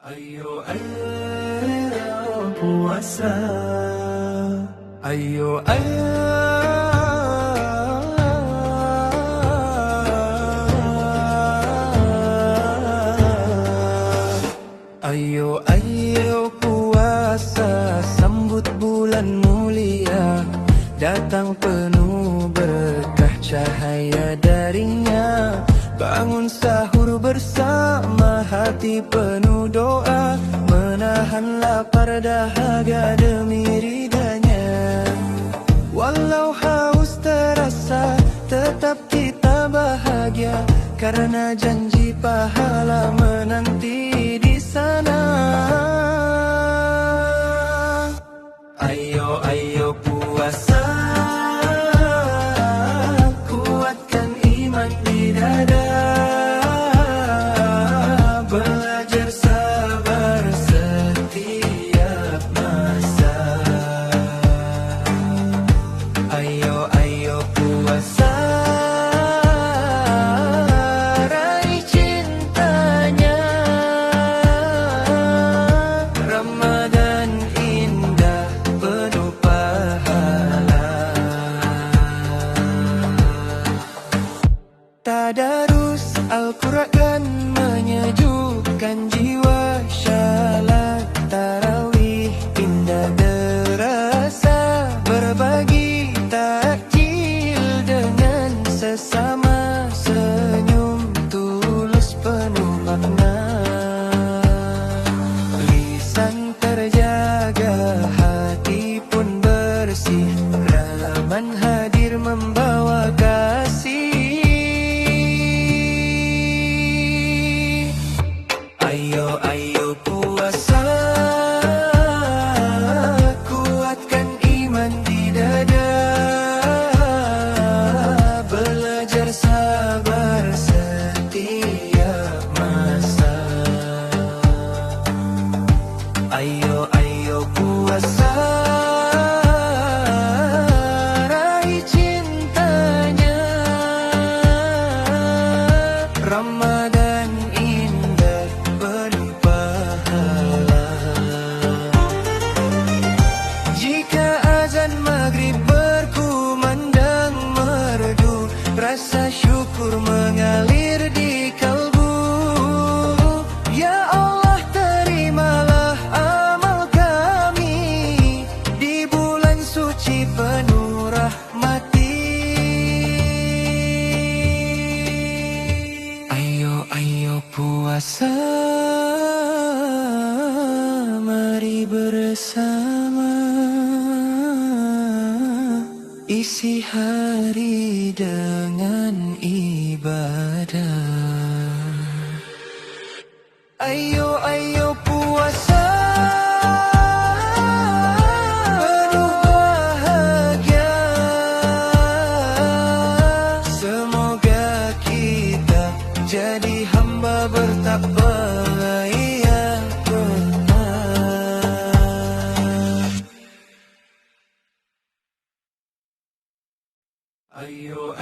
Ayo ayo puasa, ayo ayo, ayo ayo puasa, sambut bulan mulia, datang penuh berkah cahaya darinya. Bangun sahur bersama, hati penuh doa, menahan lapar dahaga demi ridanya. Walau haus terasa, tetap kita bahagia, karena janji pahala menanti di sana. Ayo ayo puasa, kuatkan iman di dada, belajar sabar setiap masa. Ayo ayo puasa, raih cintanya. Ramadan indah penuh pahala. Tadarus Al-Quran menyejukkan jiwa, syalat tarawih indah terasa, berbagi takjil dengan sesama, senyum tulus penuh makna. Lisan terjaga, hati pun bersih, Ramadan hadir membawa kasih. Ayo ayo puasa, kuatkan iman di dada, belajar sabar setiap masa. Ayo ayo puasa, raih cintanya. Ramadan indah penuh pahala. Jika azan maghrib berkumandang merdu, rasa syukur mengalir di kalbu. Ya Allah, terimalah amal kami di bulan suci penuh rahmati. Ayo ayo puasa, mari bersama, isi hari dengan ibadah.